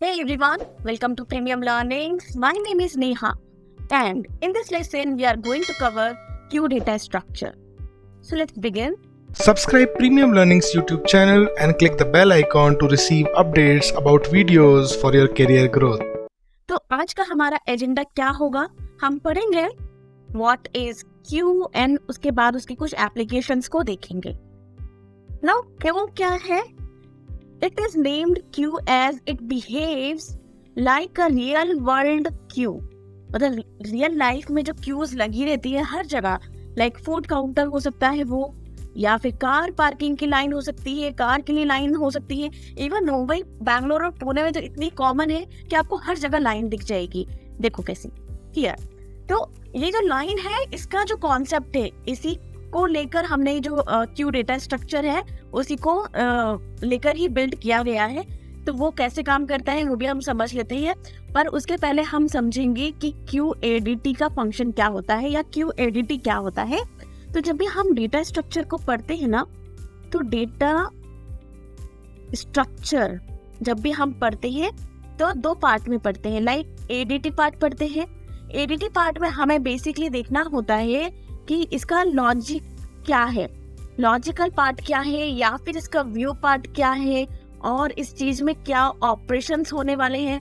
Hey everyone, welcome to Premium Learning. My name is Neha, and in this lesson we are going to cover Q data structure. So let's begin. Subscribe Premium Learning's YouTube channel and click the bell icon to receive updates about videos for your career growth. तो आज का हमारा agenda क्या होगा? हम पढ़ेंगे What is Q and उसके बाद उसकी कुछ एप्लीकेशंस को देखेंगे. Now Q क्या है? It is named Q as it behaves like a real world queue. मतलब रियल लाइफ में जो क्यूज लगी रहती है हर जगह, लाइक फूड काउंटर हो सकता है वो, या फिर कार पार्किंग की लाइन हो सकती है, कार के लिए लाइन हो सकती है. इवन मुंबई, बैंगलोर और पुणे में तो इतनी कॉमन है कि आपको हर जगह लाइन दिख जाएगी. देखो कैसी हियर. तो ये जो लाइन है इसका जो कॉन्सेप्ट है, इसी को लेकर हमने जो क्यू डेटा स्ट्रक्चर है उसी को लेकर ही बिल्ड किया गया है. तो वो कैसे काम करता है वो भी हम समझ लेते हैं, पर उसके पहले हम समझेंगे कि QADT का फंक्शन क्या होता है या QADT क्या होता है. तो जब भी हम डेटा स्ट्रक्चर को पढ़ते हैं ना, तो डेटा स्ट्रक्चर जब भी हम पढ़ते हैं तो दो पार्ट में पढ़ते हैं. लाइक ADT पार्ट पढ़ते हैं. ADT पार्ट में हमें बेसिकली देखना होता है कि इसका लॉजिक क्या है, लॉजिकल पार्ट क्या है, या फिर इसका व्यू पार्ट क्या है, और इस चीज में क्या ऑपरेशंस होने वाले हैं.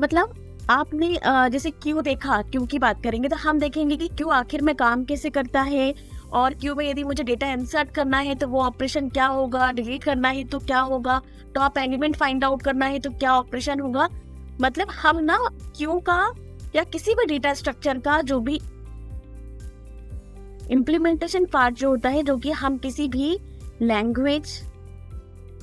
मतलब आपने जैसे क्यू देखा, क्यू की बात करेंगे तो हम देखेंगे कि क्यू आखिर में काम कैसे करता है, और क्यू में यदि मुझे डेटा इंसर्ट करना है तो वो ऑपरेशन क्या होगा, डिलीट करना है तो क्या होगा, टॉप एलिमेंट फाइंड आउट करना है तो क्या ऑपरेशन होगा. मतलब हम ना क्यू का या किसी भी डेटा स्ट्रक्चर का जो भी इम्प्लीमेंटेशन पार्ट जो होता है, जो कि हम किसी भी लैंग्वेज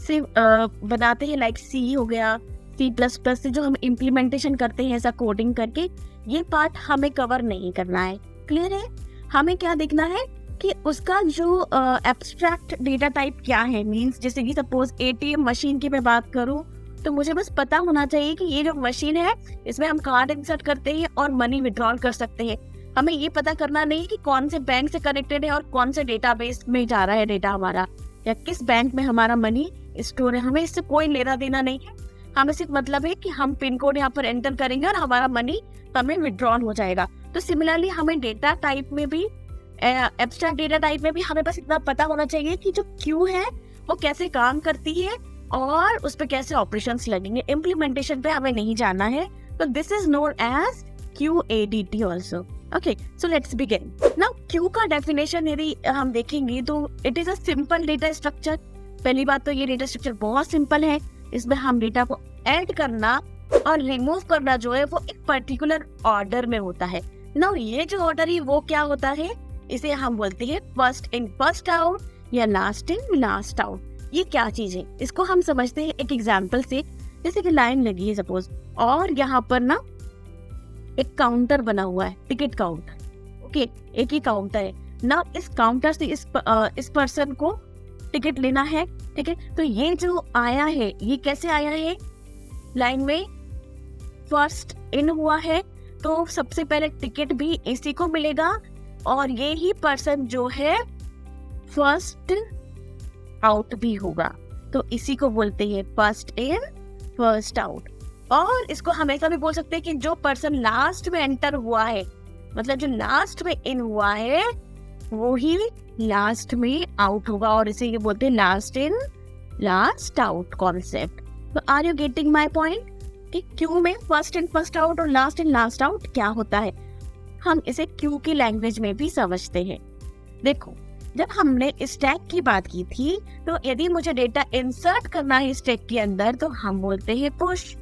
से बनाते हैं, लाइक C हो गया, C++ से जो हम इम्प्लीमेंटेशन करते हैं ऐसा कोडिंग करके, ये पार्ट हमें कवर नहीं करना है. क्लियर है? हमें क्या देखना है कि उसका जो एब्स्ट्रैक्ट डेटा टाइप क्या है. मींस जैसे कि सपोज ATM मशीन की मैं बात करूं तो मुझे बस पता होना चाहिए कि ये जो मशीन है इसमें हम कार्ड इंसर्ट करते हैं और मनी विड्रॉल कर सकते हैं. हमें ये पता करना नहीं कि कौन से बैंक से कनेक्टेड है और कौन से डेटाबेस में जा रहा है डेटा हमारा, या किस बैंक में हमारा मनी स्टोर है. हमें इससे कोई लेना देना नहीं है. हमें सिर्फ मतलब है कि हम पिन कोड यहाँ पर एंटर करेंगे और हमारा मनी हमें विड्रॉल हो जाएगा. तो सिमिलरली हमें डेटा टाइप में भी, एब्स्ट्रैक्ट डेटा टाइप में भी हमें बस इतना पता होना चाहिए कि जो क्यू है वो कैसे काम करती है और उस पर कैसे ऑपरेशंस लगेंगे. इम्प्लीमेंटेशन पे हमें नहीं जाना है. तो this is known as QADT also. Okay, so let's begin. Now, Q का डेफिनेशन यदि हम देखेंगे तो it is a simple data structure. पहली बात तो ये डेटा स्ट्रक्चर बहुत सिंपल है. इसमें हम डेटा को ऐड करना और रिमूव करना जो है वो एक पर्टिकुलर ऑर्डर में होता है. Now, ये जो ऑर्डर है वो क्या होता है, इसे हम बोलते हैं फर्स्ट इन फर्स्ट आउट या लास्ट इन लास्ट आउट. ये क्या चीज है इसको हम समझते हैं एक एग्जाम्पल से. जैसे कि लाइन लगी है सपोज, और यहाँ पर ना एक काउंटर बना हुआ है, टिकट काउंटर. ओके, एक ही काउंटर है ना. इस काउंटर से इस पर्सन को टिकट लेना है. ठीक है, तो ये जो आया है ये कैसे आया है, लाइन में फर्स्ट इन हुआ है. तो सबसे पहले टिकट भी इसी को मिलेगा, और ये ही पर्सन जो है फर्स्ट आउट भी होगा. तो इसी को बोलते हैं फर्स्ट इन फर्स्ट आउट. और इसको हमेशा भी बोल सकते हैं कि जो पर्सन लास्ट में एंटर हुआ है, मतलब जो लास्ट में इन हुआ है वो ही लास्ट में आउट होगा, और इसे ये बोलते हैं last in last out concept. तो are you getting my point कि क्यू में फर्स्ट इन फर्स्ट आउट और लास्ट इन लास्ट आउट क्या होता है. हम इसे क्यू की लैंग्वेज में भी समझते हैं. देखो, जब हमने स्टैक की बात की थी तो यदि मुझे डेटा इंसर्ट करना है स्टैक के अंदर तो हम बोलते हैं पुश,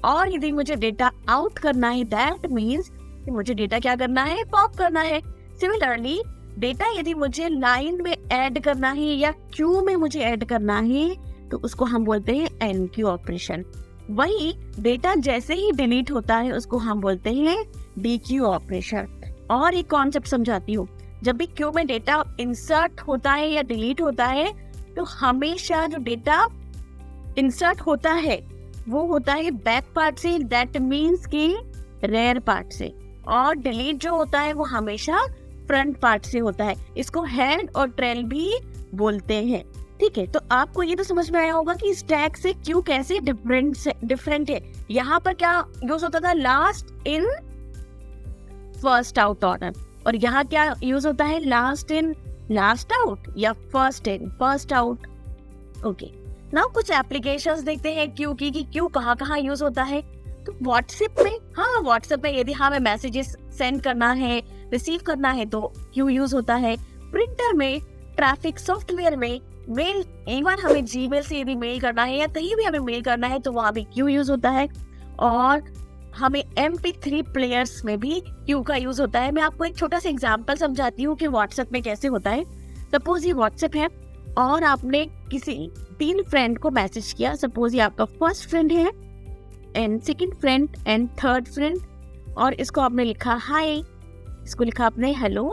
और यदि मुझे डेटा आउट करना है दैट मीन्स कि मुझे डेटा क्या करना है, पॉप करना है. सिमिलरली डेटा यदि मुझे लाइन में ऐड करना है या क्यू में मुझे ऐड करना है तो उसको हम बोलते हैं NQ ऑपरेशन. वही डेटा जैसे ही डिलीट होता है उसको हम बोलते हैं DQ ऑपरेशन. और एक कॉन्सेप्ट समझाती हूँ. जब भी क्यू में डेटा इंसर्ट होता है या डिलीट होता है तो हमेशा जो डेटा इंसर्ट होता है वो होता है बैक पार्ट से, दैट मीन्स कि रेयर पार्ट से, और डिलीट जो होता है वो हमेशा फ्रंट पार्ट से होता है. इसको हेड और ट्रेल भी बोलते हैं. ठीक है, तो आपको ये तो समझ में आया होगा कि स्टैक से क्यू कैसे डिफरेंट है। यहाँ पर क्या यूज होता था, last in first out order, और यहाँ क्या यूज होता है, लास्ट इन लास्ट आउट या first in first out. Okay, now कुछ एप्लीकेशंस देखते हैं क्यू की, कि क्यू कहाँ कहाँ यूज होता है। तो व्हाट्सएप में, हाँ व्हाट्सएप में यदि हमें मैसेजेस सेंड करना है, रिसीव करना है तो क्यू यूज होता है। प्रिंटर में, ट्रैफिक सॉफ्टवेयर में, मेल, इवन हमें जीमेल से यदि मेल करना है या कहीं भी हमें मेल करना है तो वहाँ भी क्यू यूज होता है। और हमें MP3 प्लेयर्स में भी क्यू का यूज होता है। मैं आपको एक छोटा सा एग्जांपल समझाती हूँ कि व्हाट्सएप में कैसे होता है। सपोज ये व्हाट्सएप है और आपने किसी 3 फ्रेंड को मैसेज किया। सपोज ये आपका फर्स्ट फ्रेंड है and second friend and third friend, और इसको आपने लिखा हाय, इसको लिखा आपने हेलो,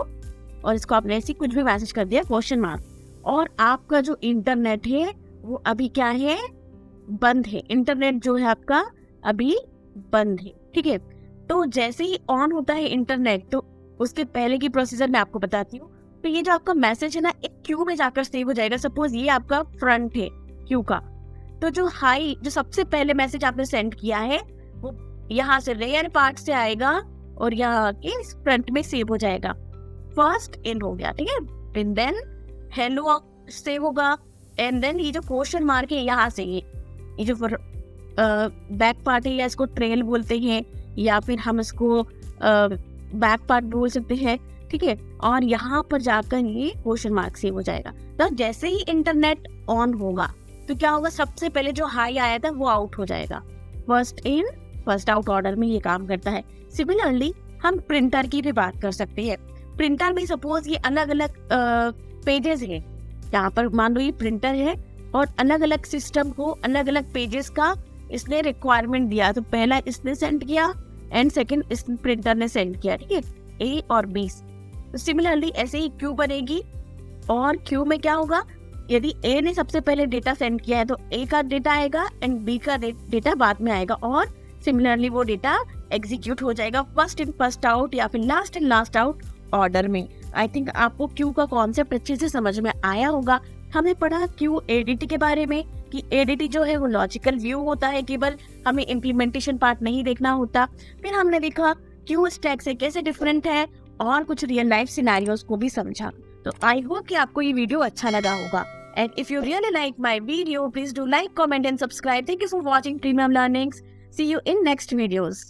और इसको आपने ऐसे कुछ भी मैसेज कर दिया क्वेश्चन मार्क। और आपका जो इंटरनेट है वो अभी क्या है, बंद है। इंटरनेट जो है आपका अभी बंद है, ठीक है। तो जैसे ही ऑन होता है इंटरनेट, तो उसके पहले की प्रोसीजर मैं आपको बताती हूँ। तो ये जो आपका मैसेज है ना, एक क्यू में जाकर सेव हो जाएगा। सपोज ये आपका फ्रंट है क्यू का, तो जो हाई, जो सबसे पहले मैसेज आपने सेंड किया है वो यहाँ से रेयर पार्ट से आएगा और यहाँ के फ्रंट में सेव हो जाएगा। फर्स्ट इन हो गया, ठीक है। एंड देन हेलो सेव होगा, एंड देन ये जो क्वेश्चन मार्क है यहाँ से, ये जो बैक पार्ट है, या इसको ट्रेल बोलते हैं या फिर हम इसको बैक पार्ट बोल सकते हैं, ठीक है। और यहाँ पर जाकर ये क्वेश्चन मार्क सेव हो जाएगा। तो जैसे ही इंटरनेट ऑन होगा तो क्या होगा, सबसे पहले जो हाई आया था वो आउट हो जाएगा। First in first out order में ये काम करता है। सिमिलरली हम प्रिंटर की भी बात कर सकते हैं। प्रिंटर में सपोज ये अलग अलग पेजेस है, यहाँ पर मान लो ये प्रिंटर है और अलग अलग सिस्टम को अलग अलग पेजेस का इसने रिक्वायरमेंट दिया। तो पहला इसने सेंड किया एंड सेकंड इस प्रिंटर ने सेंड किया, ठीक है, ए और बी। तो सिमिलरली ऐसे ही क्यू बनेगी, और क्यू में क्या होगा, यदि ए ने सबसे पहले डेटा सेंड किया है तो ए का डेटा आएगा एंड बी का डेटा बाद में आएगा, और सिमिलरली वो डेटा एग्जीक्यूट हो जाएगा फर्स्ट इन फर्स्ट आउट या फिर last in last out order में। आई थिंक आपको क्यू का कॉन्सेप्ट अच्छे से समझ में आया होगा। हमने पढ़ा क्यू एडीटी के बारे में कि एडीटी जो है वो लॉजिकल व्यू होता है, केवल हमें इम्प्लीमेंटेशन पार्ट नहीं देखना होता। फिर हमने देखा क्यू स्टैक से कैसे डिफरेंट है और कुछ रियल लाइफ सिनेरियोस को भी समझा। तो आई होप कि आपको ये वीडियो अच्छा लगा होगा। And if you really like my video, please do like, comment and subscribe. Thank you for watching Premium Learnings. See you in next videos.